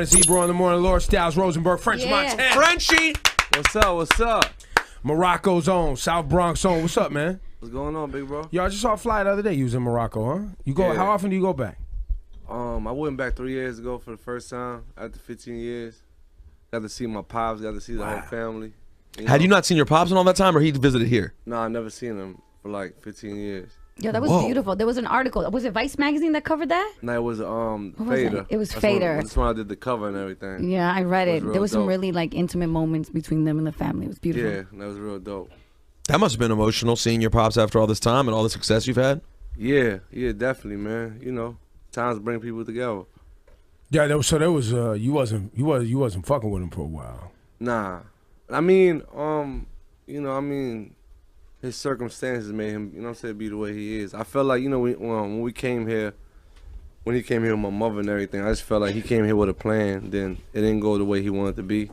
Zebra on the morning, Lord Styles, Rosenberg, French Montana. Frenchie! What's up? What's up? Morocco's own, South Bronx own. What's up, man? What's going on, big bro? Yo, I just saw a fly the other day. You was in Morocco, huh? You go? Yeah. How often do you go back? I went back 3 years ago for the first time after 15 years. Got to see my pops, got to see the whole family. Had you not seen your pops in all that time, or he visited here? No, I never seen him for like 15 years. Yeah, that was beautiful. There was an article. Was it Vice magazine that covered that? No, it was Fader. It was Fader. That's when I did the cover and everything. Yeah, I read it. There was some dope. really like intimate moments between them and the family. It was beautiful. Yeah, that was real dope. That must have been emotional, seeing your pops after all this time and all the success you've had. Yeah, definitely, man. You know, times bring people together. Yeah, you wasn't fucking with him for a while. Nah, I mean, his circumstances made him, you know what I'm saying, be the way he is. I felt like, you know, when we came here, when he came here with my mother and everything, I just felt like he came here with a plan. Then it didn't go the way he wanted to be.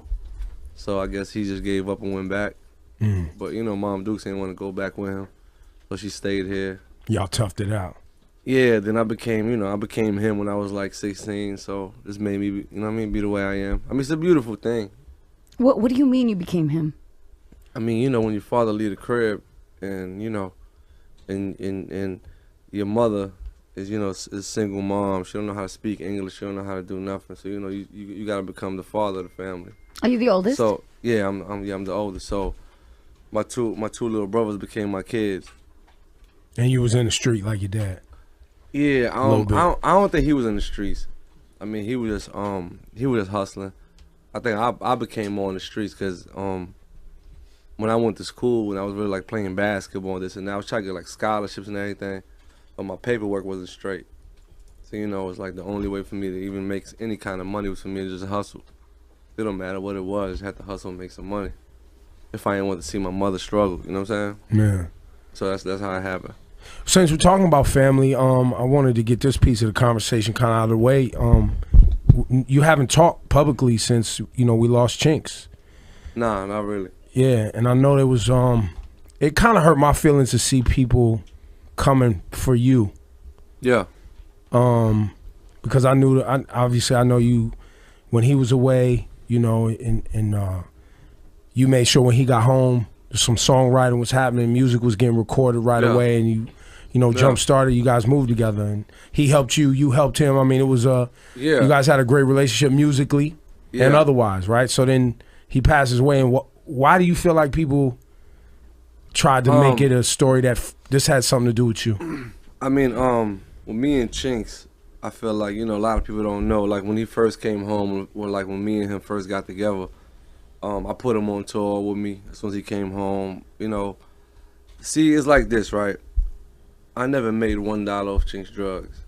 So I guess he just gave up and went back. But, you know, Mom Dukes didn't want to go back with him. So she stayed here. Y'all toughed it out. Yeah, then I became him when I was like 16. So this made me, you know what I mean, be the way I am. I mean, it's a beautiful thing. What do you mean you became him? I mean, you know, when your father leave the crib and, you know, and your mother is, you know, is a single mom. She don't know how to speak English. She don't know how to do nothing. So, you know, you got to become the father of the family. Are you the oldest? So, yeah, I'm the oldest. So my two little brothers became my kids. And you was in the street like your dad. Yeah, I don't think he was in the streets. I mean, he was just hustling. I think I became more in the streets because when I went to school, when I was really like playing basketball and this and that, I was trying to get like scholarships and everything, but my paperwork wasn't straight. So, you know, it was like the only way for me to even make any kind of money was for me to just hustle. It don't matter what it was, I just had to hustle and make some money. If I didn't want to see my mother struggle, you know what I'm saying? Yeah. So that's how it happened. Since we're talking about family, I wanted to get this piece of the conversation kind of out of the way. You haven't talked publicly since, you know, we lost Chinxs. Nah, not really. Yeah, and I know there was it kind of hurt my feelings to see people coming for you. Yeah. Because I know you when he was away, you know, and you made sure when he got home, some songwriting was happening, music was getting recorded right away, and you know, jump started. You guys moved together, and he helped you. You helped him. I mean, it was you guys had a great relationship musically and otherwise, right? So then he passes away, and why do you feel like people tried to make it a story that this had something to do with you? I mean, with me and Chinxs, I feel like, you know, a lot of people don't know. Like when he first came home, when me and him first got together, I put him on tour with me as soon as he came home. You know, see, it's like this, right? I never made $1 off Chinxs drugs,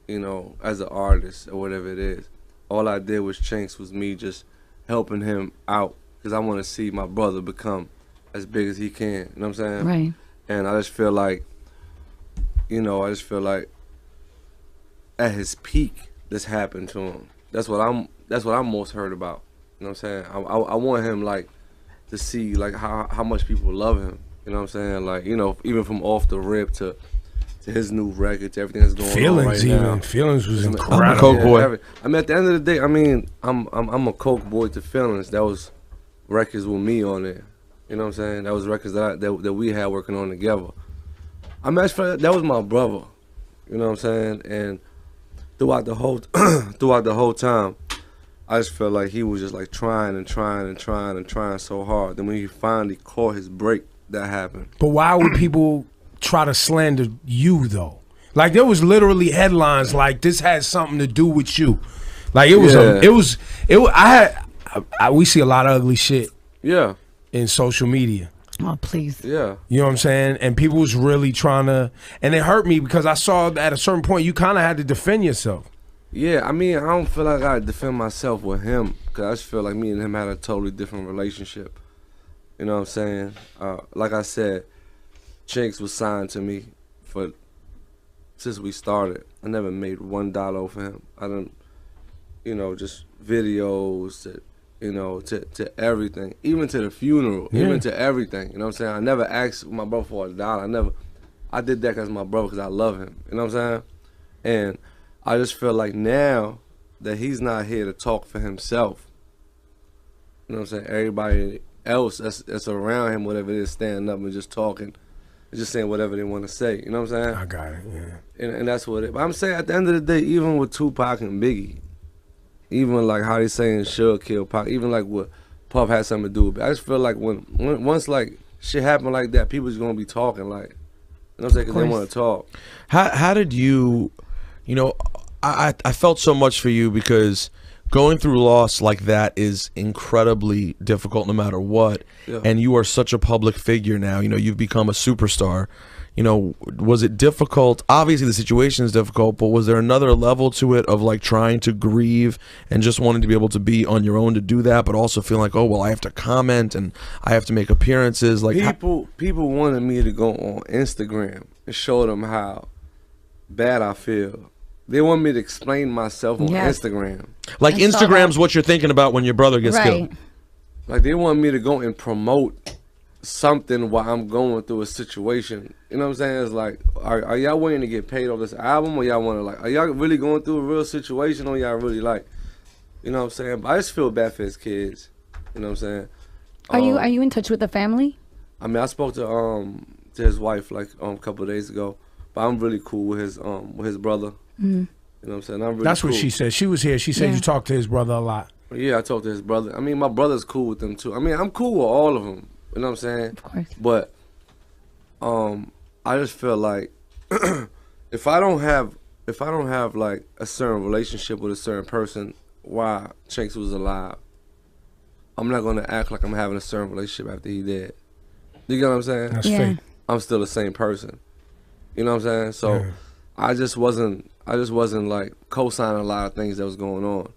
you know, as an artist or whatever it is. All I did was Chinxs was me just helping him out because I want to see my brother become as big as he can. You know what I'm saying? Right. And I just feel like, you know, at his peak, this happened to him. That's what I'm most hurt about. You know what I'm saying? I want him like to see like how much people love him. You know what I'm saying? Like, you know, even from off the rip to his new record, to everything that's going on right now. Feelings was incredible. I'm a Coke boy. I mean, at the end of the day, I mean, I'm a Coke boy to Feelings. That was records with me on there. You know what I'm saying? That was records that we had working on together. I mean, that was my brother. You know what I'm saying? And throughout the whole time, I just felt like he was just like trying so hard. Then when he finally caught his break, that happened. But why would people try to slander you though? Like there was literally headlines like this had something to do with you. Like it was we see a lot of ugly shit. Yeah. In social media. Oh, please. Yeah. You know what I'm saying? And people was really trying to, and it hurt me because I saw at a certain point you kind of had to defend yourself. Yeah, I mean, I don't feel like I defend myself with him because I just feel like me and him had a totally different relationship. You know what I'm saying? Like I said, Chinxs was signed to me since we started. I never made $1 for him. I done, you know, just videos to, you know, to everything, even to the funeral, even to everything. You know what I'm saying? I never asked my brother for $1. I did that because my brother, because I love him. You know what I'm saying? And I just feel like now that he's not here to talk for himself. You know what I'm saying? Everybody else that's around him, whatever it is, standing up and just talking, and just saying whatever they want to say. You know what I'm saying? I got it. Yeah. And that's what it. But I'm saying at the end of the day, even with Tupac and Biggie, even like how they saying Suge killed Pac, even like what Puff had something to do with it. I just feel like when once like shit happen like that, people's gonna be talking like, you know what I'm saying? Because they want to talk. How did you, you know, I felt so much for you because going through loss like that is incredibly difficult no matter what. Yeah. And you are such a public figure now. You know, you've become a superstar. You know, was it difficult? Obviously the situation is difficult, but was there another level to it of like trying to grieve and just wanting to be able to be on your own to do that, but also feeling like, oh, well, I have to comment and I have to make appearances? Like people wanted me to go on Instagram and show them how bad I feel. They want me to explain myself on Instagram. Like I saw Instagram's that. what you're thinking about when your brother gets killed. Like they want me to go and promote something while I'm going through a situation. You know what I'm saying? It's like, are y'all waiting to get paid off this album, or y'all want to like, are y'all really going through a real situation, or y'all really like, you know what I'm saying? But I just feel bad for his kids. You know what I'm saying? Are you in touch with the family? I mean, I spoke to his wife like a couple of days ago, but I'm really cool with his brother. Mm-hmm. You know what I'm saying? I'm really That's cool. what she said. She was here. She said you talked to his brother a lot. Yeah, I talked to his brother. I mean, my brother's cool with them too. I mean, I'm cool with all of them. You know what I'm saying? Of course. But I just feel like if I don't have like a certain relationship with a certain person while Chinxs was alive, I'm not gonna act like I'm having a certain relationship after he dead. You get what I'm saying? That's fake. I'm still the same person. You know what I'm saying? So I just wasn't like co-signing a lot of things that was going on.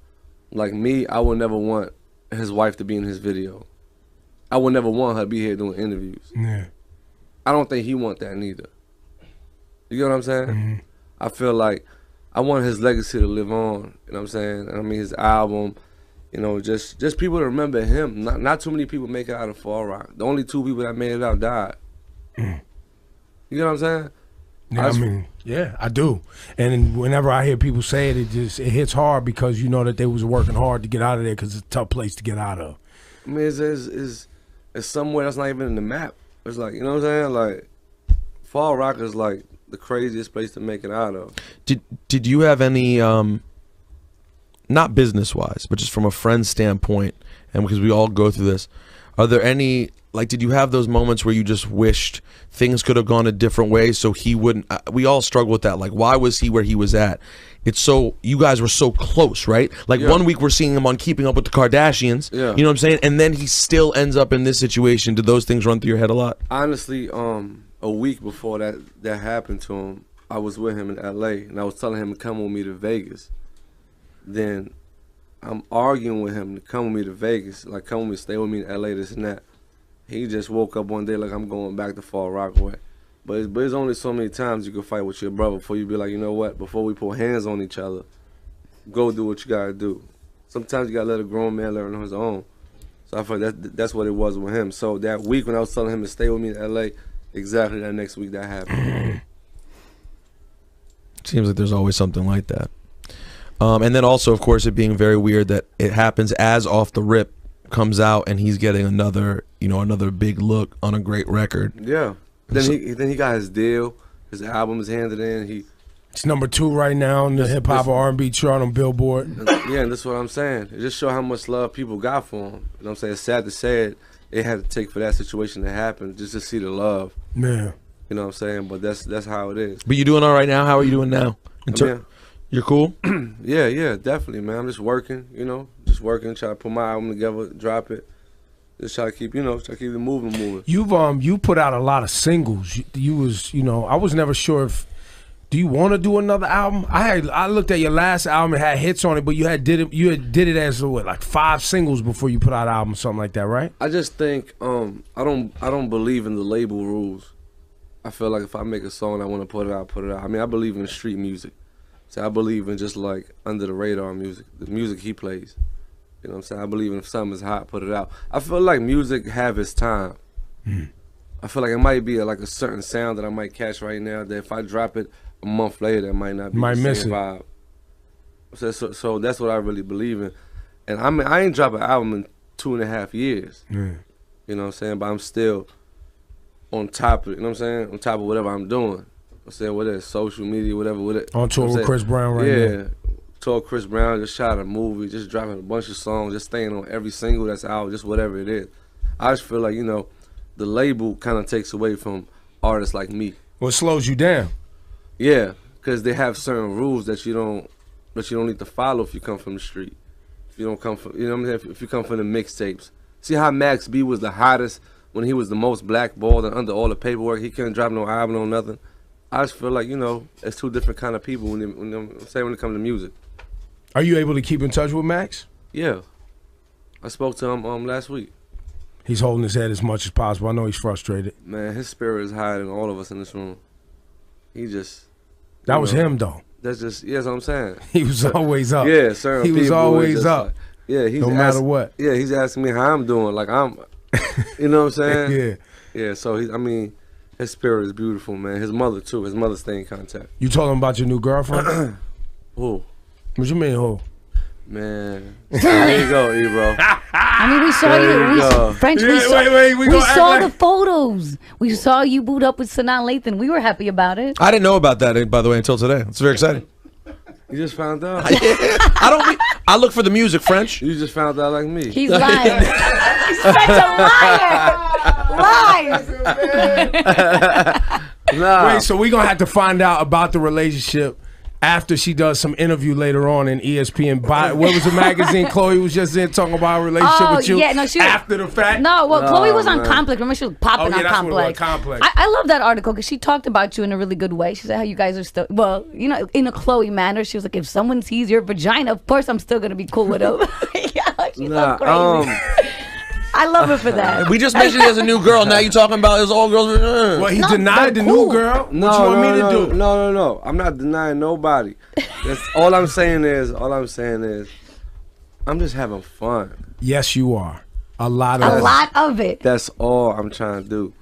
Like me, I would never want his wife to be in his video. I would never want her to be here doing interviews. Yeah. I don't think he want that neither. You get what I'm saying? I feel like I want his legacy to live on. You know what I'm saying? I mean, his album, you know, just people to remember him. Not too many people make it out of Fall Rock. The only 2 people that made it out died. You get what I'm saying? Yeah, I mean, yeah, I do. And whenever I hear people say it, it hits hard because you know that they was working hard to get out of there because it's a tough place to get out of. I mean, it's somewhere that's not even in the map. It's like, you know what I'm saying? Like, Fall Rock is like the craziest place to make it out of. Did you have any, not business-wise, but just from a friend standpoint, and because we all go through this, are there any, like, did you have those moments where you just wished things could have gone a different way so he wouldn't, we all struggle with that. Like, why was he where he was at? It's so, you guys were so close, right? Like, one week we're seeing him on Keeping Up with the Kardashians, you know what I'm saying? And then he still ends up in this situation. Did those things run through your head a lot? Honestly, a week before that happened to him, I was with him in LA, and I was telling him to come with me to Vegas. Then I'm arguing with him to come with me to Vegas, like come with me, stay with me in LA, this and that. He just woke up one day like, I'm going back to Fall Rockaway. But it's only so many times you can fight with your brother before you be like, you know what, before we put hands on each other, go do what you gotta do. Sometimes you gotta let a grown man learn on his own. So I feel like that's what it was with him. So that week when I was telling him to stay with me in LA, exactly that next week that happened. Seems like there's always something like that. And then also, of course, it being very weird that it happens as Off the Rip comes out and he's getting another, you know, another big look on a great record. Yeah. Then he got his deal. His album is handed in. It's #2 right now on the hip hop or R&B chart on Billboard. Yeah, and that's what I'm saying. It just show how much love people got for him. You know what I'm saying? It's sad to say it had to take for that situation to happen just to see the love. Yeah. You know what I'm saying? But that's how it is. But you doing all right now? How are you doing now? You're cool? Yeah, definitely, man. I'm just working, you know, try to put my album together, drop it. Just try to keep, keep it moving. You put out a lot of singles. You was, I was never sure if, do you want to do another album? I looked at your last album, it had hits on it, but you did it as what, like 5 singles before you put out an album, something like that, right? I just think I don't believe in the label rules. I feel like if I make a song and I want to put it out. I mean, I believe in street music. So I believe in just like under the radar music, the music he plays. You know what I'm saying? I believe in if something is hot, put it out. I feel like music have its time. I feel like it might be like a certain sound that I might catch right now that if I drop it a month later, that might not be the same vibe. So that's what I really believe in. And I mean, I ain't dropped an album in 2.5 years. Yeah. You know what I'm saying? But I'm still on top of it. You know what I'm saying? On top of whatever I'm doing. I'm saying whether it's social media, whatever. On tour with Chris Brown right now. Yeah. Tour with Chris Brown, just shot a movie, just dropping a bunch of songs, just staying on every single that's out, just whatever it is. I just feel like, you know, the label kind of takes away from artists like me. Well, it slows you down. Yeah, because they have certain rules that you don't need to follow if you come from the street. If you don't come from, you know what I'm saying? If you come from the mixtapes. See how Max B was the hottest when he was the most blackballed and under all the paperwork. He couldn't drop no album, no nothing. I just feel like, you know, it's two different kind of people when it comes to music. Are you able to keep in touch with Max? Yeah, I spoke to him last week. He's holding his head as much as possible. I know he's frustrated. Man, his spirit is higher than all of us in this room. He just... That was him, though. That's just... Yeah, that's what I'm saying. He was always up. Yeah, certain He was people always up. Like, yeah, he's no matter what. Yeah, he's asking me how I'm doing. Like, I'm... You know what I'm saying? Yeah. Yeah, so, I mean, his spirit is beautiful, man. His mother, too. His mother stay in contact. You told him about your new girlfriend? Who? What you mean, who? Man. There you go, E-bro. I mean, we saw you. French, we saw the photos. We saw you boot up with Sanaa Lathan. We were happy about it. I didn't know about that, by the way, until today. It's very exciting. You just found out? I look for the music, French. You just found out like me. He's lying. He's such a liar. Lies. Nah. Wait, so we going to have to find out about the relationship after she does some interview later on in ESPN. What was the magazine Chloe was just in talking about a relationship with you? Yeah, no, she was, after the fact? No, well, Chloe was on Complex. Remember, she was popping on that's Complex. Complex. I love that article because she talked about you in a really good way. She said how you guys are still, well, you know, in a Chloe manner. She was like, if someone sees your vagina, of course I'm still going to be cool with him. Yeah, she's so crazy. I love her for that. We just mentioned he has a new girl. Now you talking about his old girl. Well, he denied the new girl. No, what you want me to do? No. I'm not denying nobody. All I'm saying is, I'm just having fun. Yes, you are. A lot of it. That's all I'm trying to do.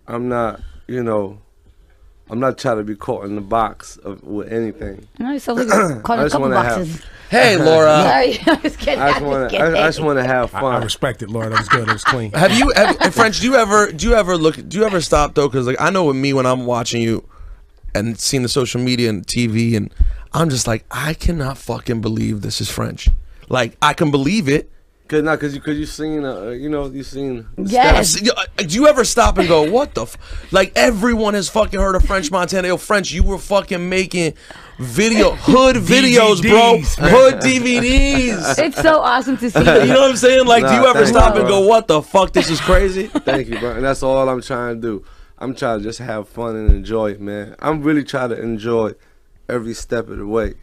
I'm not, you know, I'm not trying to be caught in the box with anything. No, you sound like you're caught in a couple boxes. Hey, Laura. Sorry, I was kidding. I just want to have fun. I respect it, Laura. That was good. It was clean. French, do you ever stop though? Because like I know with me when I'm watching you and seeing the social media and TV, and I'm just like, I cannot fucking believe this is French. Like I can believe it. Cause you seen, you seen. Yes. Do you ever stop and go, what the? Like everyone has fucking heard of French Montana. Yo, French, you were fucking making hood videos, bro. Hood DVDs. It's so awesome to see. You know what I'm saying? Like, do you ever stop and go, what the fuck? This is crazy. Thank you, bro. And that's all I'm trying to do. I'm trying to just have fun and enjoy it, man. I'm really trying to enjoy every step of the way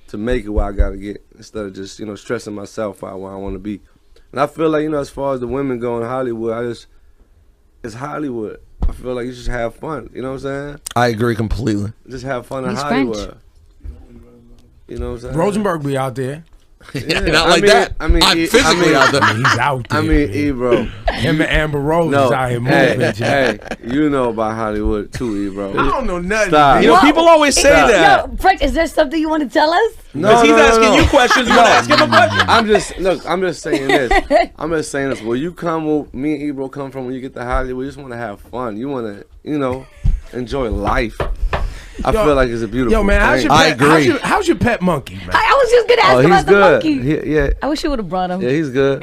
to make it where I gotta get, instead of just, stressing myself out where I want to be. And I feel like, as far as the women go in Hollywood, it's Hollywood. I feel like you just have fun. You know what I'm saying? I agree completely. Just have fun in He's Hollywood. French. You know what I'm saying? Rosenberg be out there. Yeah, not like that. I'm physically out there. He's out there. Bro. Him and Amber Rose is out here moving. Hey, you know about Hollywood too, bro. I don't know nothing. Stop. People always say that. No, French, is there something you want to tell us? No, he's asking you questions. You want to ask him a question? I'm just saying this. Where you come, where me and Ebro come from, when you get to Hollywood, you just want to have fun. You want to, enjoy life. I feel like it's a beautiful thing. I agree. How's your pet monkey, man? I was just going to ask about the monkey. Yeah. I wish you would have brought him. Yeah, he's good.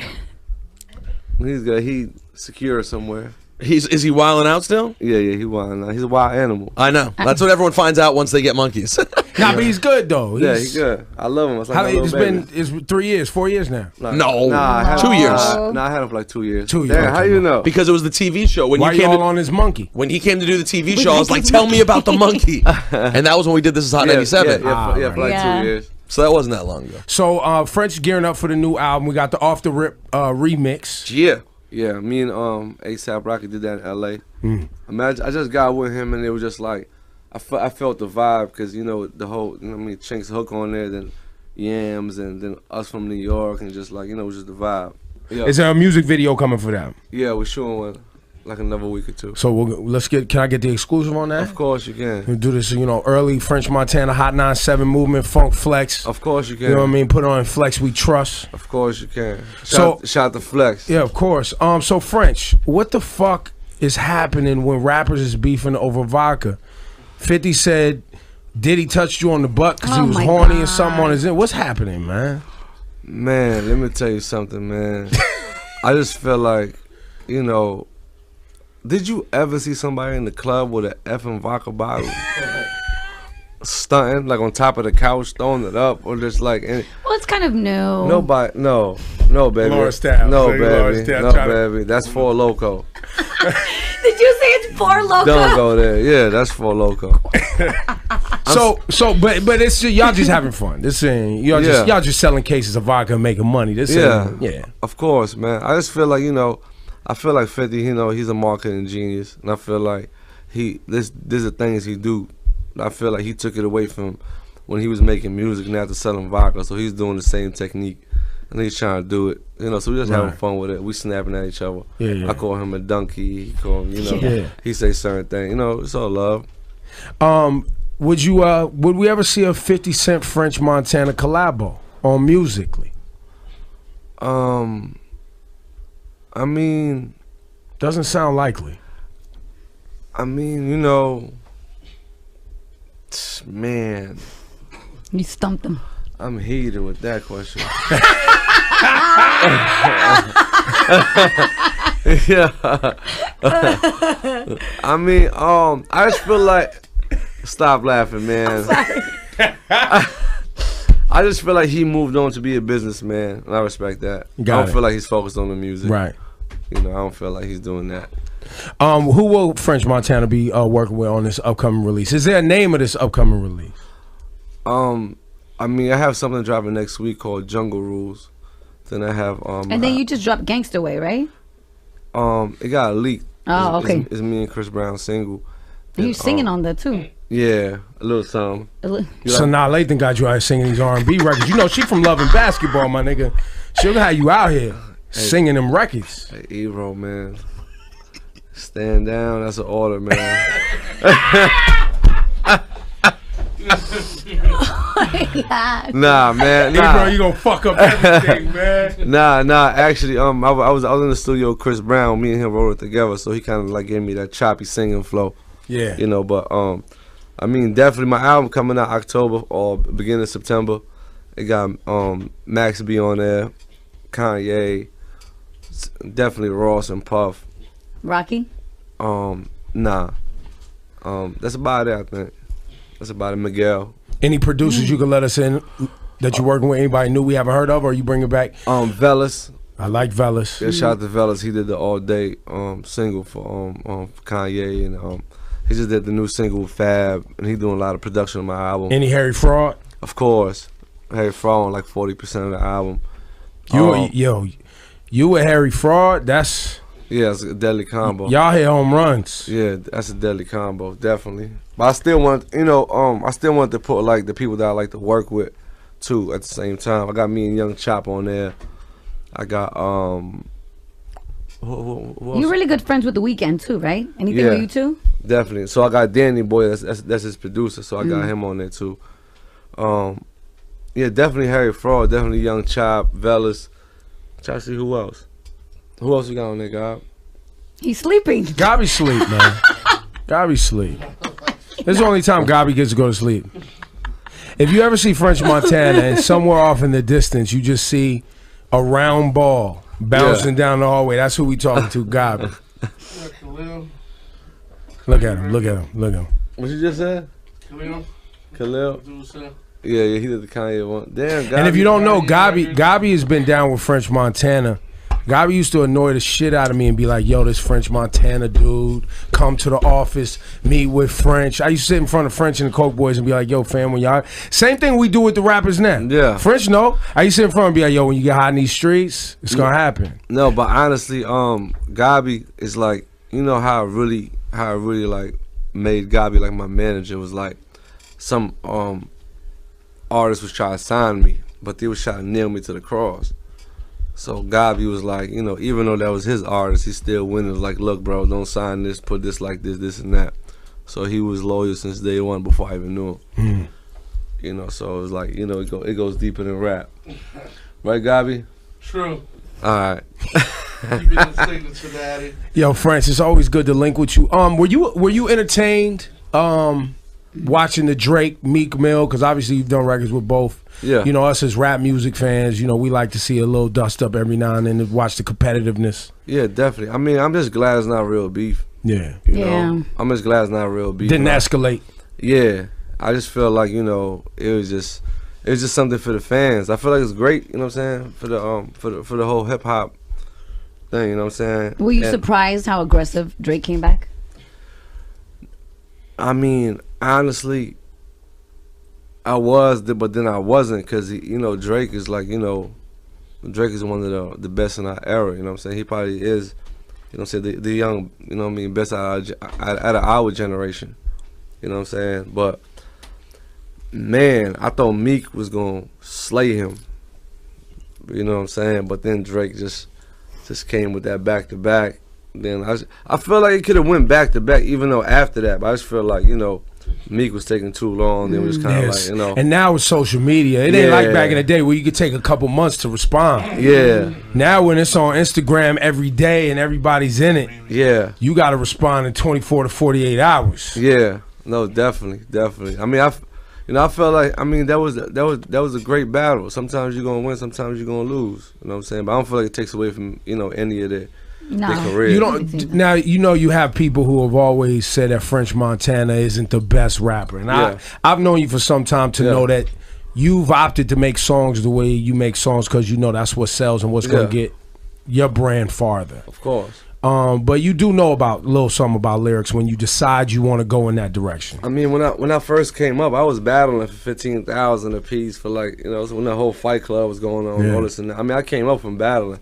He's good. He's secure somewhere. Is he wilding out still? Yeah, he wilding out. He's a wild animal. I know. That's what everyone finds out once they get monkeys. Nah, but he's good though. He's good. I love him. It's like it's 3 years, 4 years now. No, 2 years. I had him for like 2 years. 2 years. Damn, how you know? Because it was the TV show. Why you all on his monkey? When he came to do the TV show, I was like, tell me about the monkey. And that was when we did This Is Hot 97. Yeah, for like 2 years. So that wasn't that long ago. So French gearing up for the new album. We got the Off the Rip remix. Yeah, me and ASAP Rocky did that in L.A. Imagine, I just got with him and it was just like, I felt the vibe because, the whole, Chinxs hook on there, then Yams, and then us from New York, and just like, it was just the vibe. Yeah. Is there a music video coming for that? Yeah, we're shooting one. like another week or two. So let's get. Can I get the exclusive on that? Of course you can. We do this, early French Montana Hot 97 movement, Funk Flex. Of course you can. You know what I mean? Put on Flex We Trust. Of course you can. Shout out to Flex. Yeah, of course. So French, what the fuck is happening when rappers is beefing over vodka? 50 said Diddy touched you on the butt because he was horny or something on his end. What's happening, man? Man, let me tell you something, man. I just feel like, did you ever see somebody in the club with an effing vodka bottle? Stunting, like on top of the couch, throwing it up, or just like... Well, it's kind of new. Nobody, no, baby. Laura Staff. No, Baby, Laura baby. Staff No, trying baby. That's For Loco. Did you say it's For Loco? Don't go there. Yeah, that's For Loco. But it's y'all just having fun. This ain't y'all just selling cases of vodka and making money. This ain't, Of course, man. I just feel like I feel like 50. He's a marketing genius, and I feel like there's the things he do. I feel like he took it away from when he was making music and after selling vodka. So he's doing the same technique, and he's trying to do it. So we're just having fun with it. We snapping at each other. Yeah. I call him a donkey. He call him, he say certain things. It's all love. Would we ever see a 50 Cent French Montana collabo on musically? I mean, doesn't sound likely. I mean, man. You stumped him. I'm heated with that question. Yeah. I mean, I just feel like. Stop laughing, man. I just feel like he moved on to be a businessman, and I respect that. I don't feel like he's focused on the music. Right. I don't feel like he's doing that. Who will French Montana be working with on this upcoming release? Is there a name of this upcoming release? I mean, I have something dropping next week called Jungle Rules. Then I have and then you just dropped Gangsta Way, right? It got leaked. Oh, okay. It's me and Chris Brown single. And you singing on that too? Yeah, a little something. So now Lathan got you out here singing these R&B records. She from Love and Basketball, my nigga. She'll have you out here singing them records. Hey, Ebro, man. Stand down. That's an order, man. Oh my God. Nah, man. Hey, bro, you gonna fuck up everything, man. Nah. Actually, I was in the studio with Chris Brown. Me and him wrote it together, so he kind of like gave me that choppy singing flow. Yeah. But I mean, definitely my album coming out October or beginning of September. It got Max B on there, Kanye, definitely Ross and Puff. Rocky? Nah. That's about it, I think. That's about it. Miguel. Any producers you can let us in that you're working with? Anybody new we haven't heard of, or you bring it back? Velas. I like Velas. Yeah, shout out to Velas. He did the All Day single for Kanye, and he just did the new single with Fab, and he doing a lot of production on my album. Any Harry Fraud? Of course. Harry Fraud on like 40% of the album. You with Harry Fraud, that's... Yeah, it's a deadly combo. Y'all hit home runs. Yeah, that's a deadly combo, definitely. But I still want, I still want to put like the people that I like to work with too at the same time. I got me and Young Chop on there. I got who You're really good friends with The Weeknd too, right? Anything with you two? Definitely. So I got Danny Boy, that's his producer, so I got him on there too. Yeah, definitely Harry Fraud, definitely Young Chop, Velas. Try to see who else. Who else you got on there, Gob? He's sleeping. Gobby sleep, man. Gobby sleep. This is the only time Gobby gets to go to sleep. If you ever see French Montana and somewhere off in the distance you just see a round ball bouncing down the hallway, that's who we talking to, Gobby. Look at him, look at him, look at him. What you just said? Khalil? Yeah, he did the Kanye one. Damn, Gobby. And if you don't know, Gobby has been down with French Montana. Gobby used to annoy the shit out of me and be like, yo, this French Montana dude, come to the office, meet with French. I used to sit in front of French and the Coke Boys and be like, yo, fam, when y'all... Same thing we do with the rappers now. Yeah. French, no. I used to sit in front and be like, yo, when you get hot in these streets, it's gonna happen. No, but honestly, Gobby is like, how I really like made Gobby like my manager was like some artists was trying to sign me, but they was trying to nail me to the cross. So Gabi was like, you know, even though that was his artist, he still went and was like, look, bro, don't sign this, put this like this and that. So he was loyal since day one before I even knew him. You know, so it was like, you know, it goes deeper than rap. Right, Gabi? True. All right. Keeping the signature, daddy. Yo, France, it's always good to link with you. Were you entertained watching the Drake Meek Mill? Because obviously you've done records with both. Yeah. You know, us as rap music fans, you know, we like to see a little dust up every now and then to watch the competitiveness. Yeah, definitely. I mean, I'm just glad it's not real beef. Yeah. You know? I'm just glad it's not real beef. Didn't escalate. Yeah. I just feel like, you know, it was just something for the fans. I feel like it's great, you know what I'm saying, for the whole hip hop thing, you know what I'm saying? Were you surprised how aggressive Drake came back? I mean, honestly, I was, but then I wasn't, because, you know, Drake is like, you know, Drake is one of the best in our era, you know what I'm saying? He probably is, you know what I'm saying, the young, you know what I mean, best out of our generation, you know what I'm saying? But, man, I thought Meek was going to slay him, you know what I'm saying? But then Drake just came with that back-to-back. Then I feel like it could have went back-to-back even though after that, but I just feel like, you know, Meek was taking too long. Then it was kind of like, you know. And now with social media, it ain't like back in the day where you could take a couple months to respond. Yeah. Now when it's on Instagram every day and everybody's in it, yeah, you got to respond in 24 to 48 hours. Yeah. No, definitely. I mean, I felt like, I mean, that was a great battle. Sometimes you're gonna win, sometimes you're gonna lose. You know what I'm saying? But I don't feel like it takes away from, you know, any of their career. You don't. Now you know you have people who have always said that French Montana isn't the best rapper, and I've known you for some time to know that you've opted to make songs the way you make songs because you know that's what sells and what's gonna get your brand farther. Of course. But you do know about a little something about lyrics when you decide you want to go in that direction. I mean, when I first came up, I was battling for 15,000 a piece for, like, you know, when the whole Fight Club was going on. All this and that. I mean, I came up from battling,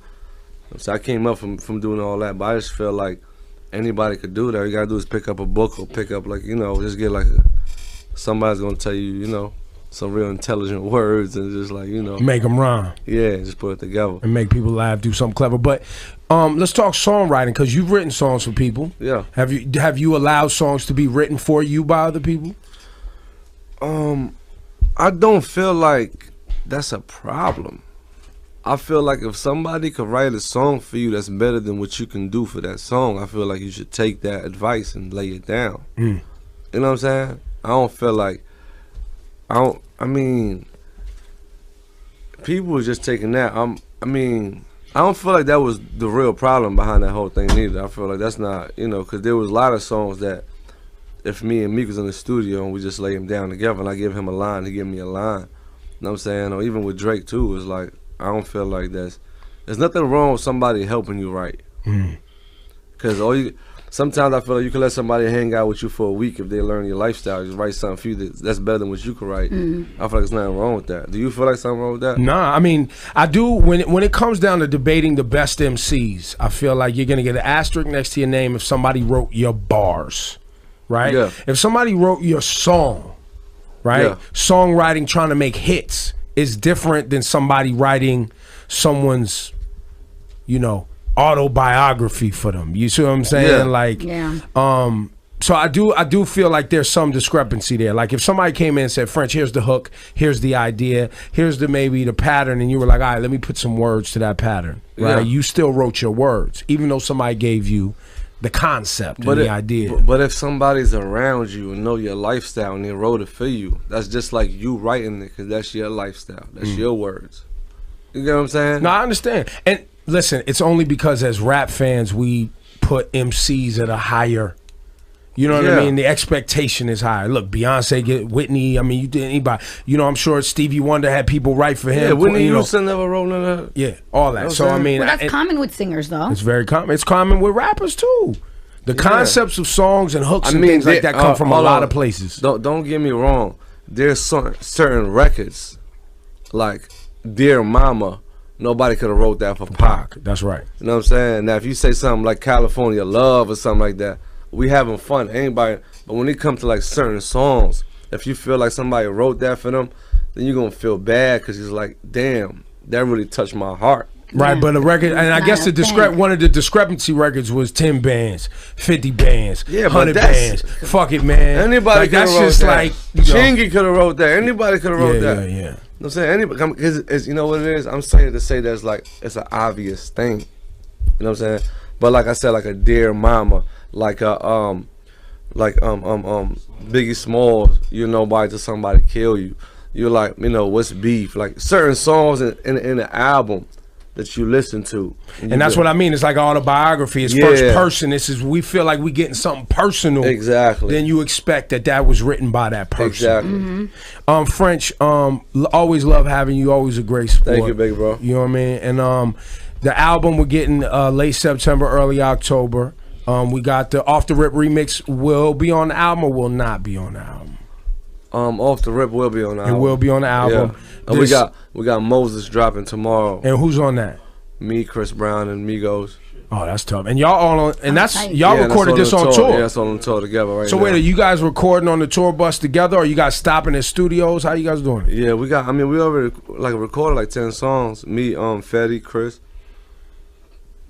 so I came up from doing all that. But I just feel like anybody could do that. All you gotta do is pick up a book or pick up, like, you know, just get like somebody's gonna tell you, you know, some real intelligent words and just, like, you know, make them rhyme. Yeah, just put it together and make people laugh, do something clever. But let's talk songwriting, because you've written songs for people. Yeah. Have you allowed songs to be written for you by other people? I don't feel like that's a problem. I feel like if somebody could write a song for you that's better than what you can do for that song, I feel like you should take that advice and lay it down. You know what I'm saying? I don't feel like I mean, people were just taking that. I mean, I don't feel like that was the real problem behind that whole thing either. I feel like that's not, you know, because there was a lot of songs that if me and Meek was in the studio and we just lay them down together and I give him a line, he give me a line. You know what I'm saying? Or even with Drake too, it's like, I don't feel like there's nothing wrong with somebody helping you write. Because sometimes I feel like you can let somebody hang out with you for a week if they learn your lifestyle. Just write something for you that's better than what you can write. I feel like there's nothing wrong with that. Do you feel like something wrong with that? Nah, I mean, I do. When it comes down to debating the best MCs, I feel like you're gonna get an asterisk next to your name if somebody wrote your bars, right? Yeah. If somebody wrote your song, right? Yeah. Songwriting, trying to make hits is different than somebody writing someone's, you know, autobiography for them. You see what I'm saying? Yeah. Like, so I do feel like there's some discrepancy there. Like if somebody came in and said, French, here's the hook, here's the idea, here's maybe the pattern, and you were like, all right, let me put some words to that pattern, right? You still wrote your words, even though somebody gave you the concept and the idea. But if somebody's around you and know your lifestyle and they wrote it for you, that's just like you writing it because that's your lifestyle. That's your words. You get what I'm saying? No, I understand. And listen, it's only because as rap fans we put MCs at a higher, you know what I mean? The expectation is higher. Look, Beyonce, get Whitney. I mean, you did anybody. You know, I'm sure Stevie Wonder had people write for him. Yeah, Whitney Houston never wrote none of that. Yeah, all that. So I mean, well, that's common with singers, though. It's very common. It's common with rappers too. The concepts of songs and hooks and things like that come from a lot of places. Don't get me wrong. There's certain records, like Dear Mama. Nobody could have wrote that for Pac. That's right. You know what I'm saying? Now, if you say something like California Love or something like that, we having fun. Anybody, but when it comes to like certain songs, if you feel like somebody wrote that for them, then you're gonna feel bad because it's like, damn, that really touched my heart. Right, Yeah. but a record, and I Not guess a thing. one of the discrepancy records was 10 bands, 50 bands, Yeah, but 100 that's- bands. Fuck it, man. Anybody like, could have that's wrote just that. like, you know, Chingy could have wrote that. Anybody could have wrote yeah, that. yeah. You know what I'm saying? Anybody, cause you know what it is? I'm saying to say that's like, it's an obvious thing. You know what I'm saying? But like I said, like a Dear Mama, like a, Biggie Smalls, you know, why does somebody kill you? You're like, you know, what's beef? Like certain songs in the album that you listen to. And that's what I mean. It's like autobiography. It's Yeah. first person. This is, we feel like we getting something personal. Exactly. Then you expect that was written by that person. Exactly. French, always love having you. Always a great sport. Thank you, big bro. You know what I mean? And the album we're getting late September, early October. We got the Off the Rip remix. Will be on the album or will not be on the album? Off the Rip will be on the album. It will be on the album. Yeah. And we got Moses dropping tomorrow. And who's on that? Me, Chris Brown, and Migos. Oh, that's tough. And y'all all on, and that's tight. y'all Yeah, recorded that's this on tour. Yeah, that's on the tour together right So now. wait, are you guys recording on the tour bus together, or you guys stopping at studios? How you guys doing it? Yeah, we already like recorded like 10 songs. Me, Fetty, Chris.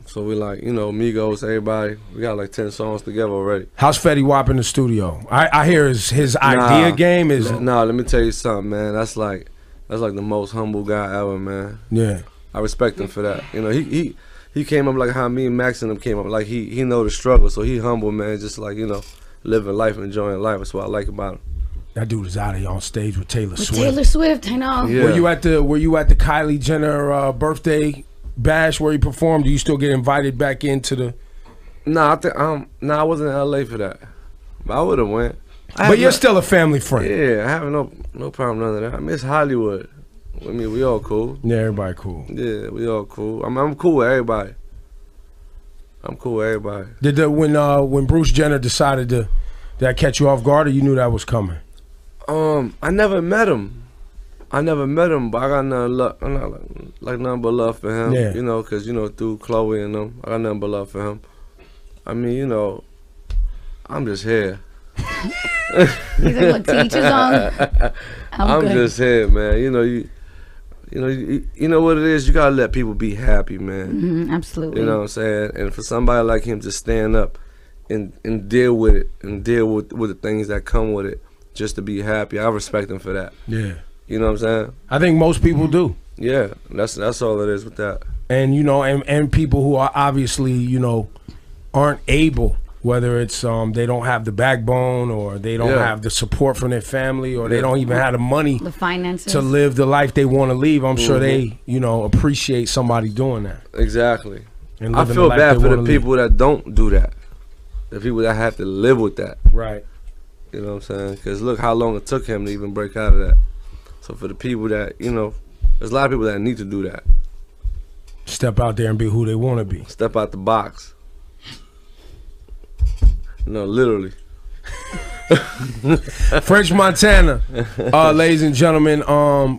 So we like, you know, Migos, everybody. We got like 10 songs together already. How's Fetty Wap in the studio? I hear his idea game is Nah, let me tell you something, man. That's like the most humble guy ever, man. yeah. I respect him for that. You know, he came up like how me and Max and them came up. Like he know the struggle, so he humble, man. Just like, you know, living life, enjoying life. That's what I like about him. That dude is out of here on stage with Taylor With Swift. Taylor Swift, I know. Yeah. Were you at the Kylie Jenner birthday bash where he performed? Do you still get invited back into the? Nah, I wasn't in LA for that. But I would have went. But you're still a family friend. Yeah, I have no problem none of that. I mean, it's Hollywood. I mean, we all cool. Yeah, everybody cool. Yeah, we all cool. I'm cool with everybody. I'm cool with everybody. Did when Bruce Jenner decided to, did that catch you off guard, or you knew that was coming? I never met him. But I got nothing like nothing but love for him. Yeah. You know, cause you know through Chloe and them, I got nothing but love for him. I mean, you know, I'm just here. He's like, look, to each his own. I'm good. just here, man. You know what it is. You gotta let people be happy, man. Absolutely. You know what I'm saying? And for somebody like him to stand up and deal with it and deal with the things that come with it, just to be happy, I respect him for that. Yeah. You know what I'm saying? I think most people do. Yeah, that's all it is with that. And you know, and people who are obviously, you know, aren't able, whether it's they don't have the backbone, or they don't Yeah. have the support from their family, or they don't even have the money The finances. to live the life they want to live. I'm sure they, you know, appreciate somebody doing that. Exactly. And I living feel the life bad they for the wanna people that don't do that. The people that have to live with that. live. Right. You know what I'm saying? Because look how long it took him to even break out of that. So for the people that, you know, there's a lot of people that need to do that. Step out there and be who they want to be. Step out the box. No, literally. French Montana, ladies and gentlemen,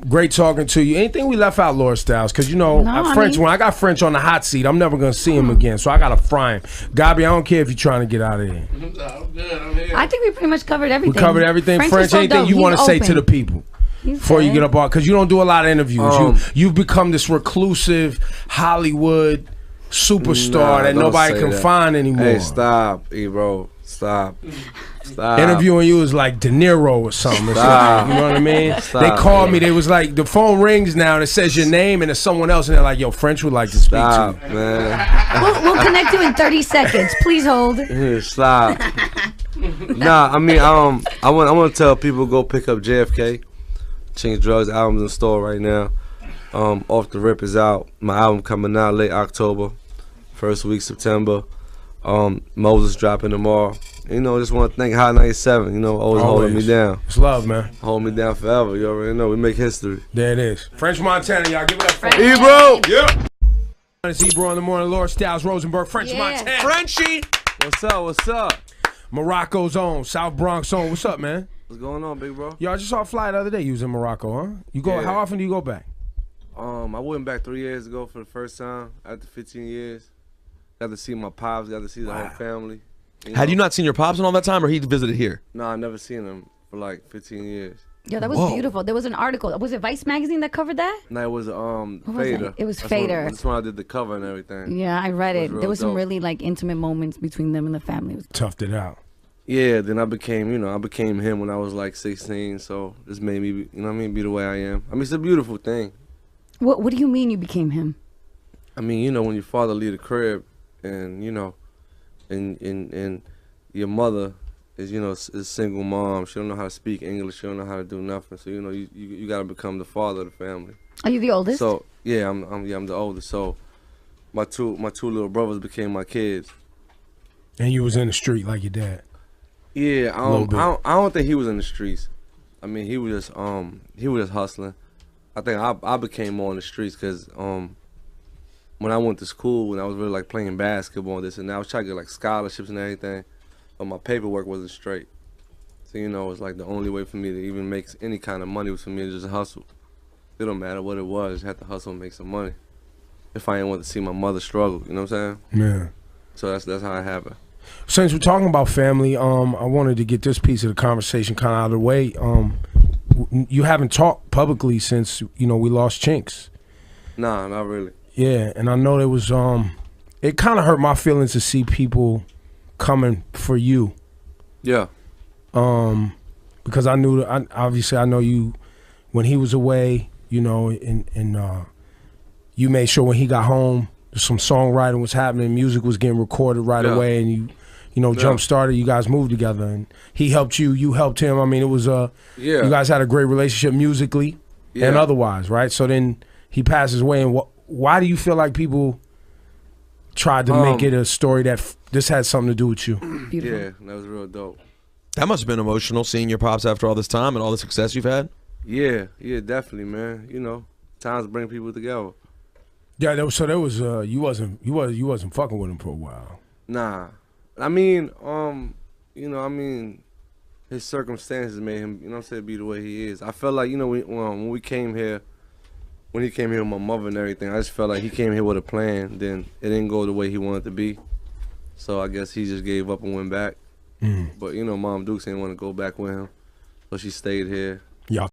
great talking to you. Anything we left out, Lord Styles? Because you know, No, French. I mean- When I got French on the hot seat, I'm never gonna see him again. So I gotta fry him. Gabi, I don't care if you're trying to get out of here. I'm good. I'm here. I think we pretty much covered everything. We covered everything. French, French, is so anything dope. you want to He's say to open. the people He's before you good. get up on? Because you don't do a lot of interviews. You've become this reclusive Hollywood superstar Nah, that don't nobody say can that. find anymore. Hey, stop, bro. Stop. Stop. Interviewing you is like De Niro or something. It's Stop. like, you know what I mean? Stop, They called man. me. They was like, the phone rings now and it says your name and it's someone else, and they're like, yo, French would like to speak Stop, to man. We'll connect you in 30 seconds. Please hold. Stop. Nah, I mean, I want to tell people go pick up JFK. Chinxs Drugs album's in store right now. Off the Rip is out. My album coming out late October, first week September. Moses dropping tomorrow. You know, just want to thank Hot 97. You know, always holding me down. It's love, man. Hold me down forever. You already know we make history. There it is. French Montana, y'all give it up for French. Ebro. Yeah. It's Ebro in the morning. Lord Styles, Rosenberg, French Yeah. Montana. Frenchie. What's up? What's up? Morocco's own, South Bronx own. What's up, man? What's going on, big bro? Yo, I just saw a fly the other day. You was in Morocco, huh? You go? Yeah. How often do you go back? I went back 3 years ago for the first time after 15 years. Got to see my pops. Got to see the whole family. Had you not seen your pops in all that time, or he visited here? No, I never seen him for like 15 years. Yeah, that was beautiful. There was an article. Was it Vice magazine that covered that? No, it was Fader. It was Fader. That's when I did the cover and everything. Yeah, I read it. There was some dope. really like intimate moments between them and the family. It was Toughed it out. Yeah, then I became him when I was like 16. So this made me, you know what I mean, be the way I am. I mean, it's a beautiful thing. What do you mean you became him? I mean, you know, when your father leave the crib and, you know, and your mother is, you know, is a single mom. She don't know how to speak English. She don't know how to do nothing. So, you know, you got to become the father of the family. Are you the oldest? So, yeah, I'm the oldest. So my two little brothers became my kids. And you was in the street like your dad. Yeah, I don't think he was in the streets. I mean, he was just hustling. I think I became more in the streets because when I went to school, when I was really like playing basketball and this and that, I was trying to get like scholarships and everything, but my paperwork wasn't straight. So, you know, it was like the only way for me to even make any kind of money was for me to just hustle. It don't matter what it was, I just had to hustle and make some money. If I didn't want to see my mother struggle, you know what I'm saying? Yeah. So that's how it happened. Since we're talking about family, I wanted to get this piece of the conversation kind of out of the way. You haven't talked publicly since, you know, we lost Chinxs. Nah, not really. Yeah, and I know there was it kind of hurt my feelings to see people coming for you. Yeah. Because I knew obviously I know you when he was away, you know, and you made sure when he got home some songwriting was happening, music was getting recorded right away, and you know, jump started. You guys moved together, and he helped you, you helped him. I mean, it was you guys had a great relationship musically and otherwise, right? So then he passes away, and why do you feel like people tried to make it a story that this had something to do with you? Beautiful. Yeah, that was real dope. That must have been emotional seeing your pops after all this time and all the success you've had. Yeah, definitely, man. You know, times bring people together. Yeah, there was you wasn't fucking with him for a while. Nah, I mean, you know, I mean, his circumstances made him, you know what I'm saying, be the way he is. I felt like, you know, when we came here, when he came here with my mother and everything, I just felt like he came here with a plan. Then it didn't go the way he wanted to be, so I guess he just gave up and went back. But you know, Mom Dukes didn't want to go back with him, so she stayed here.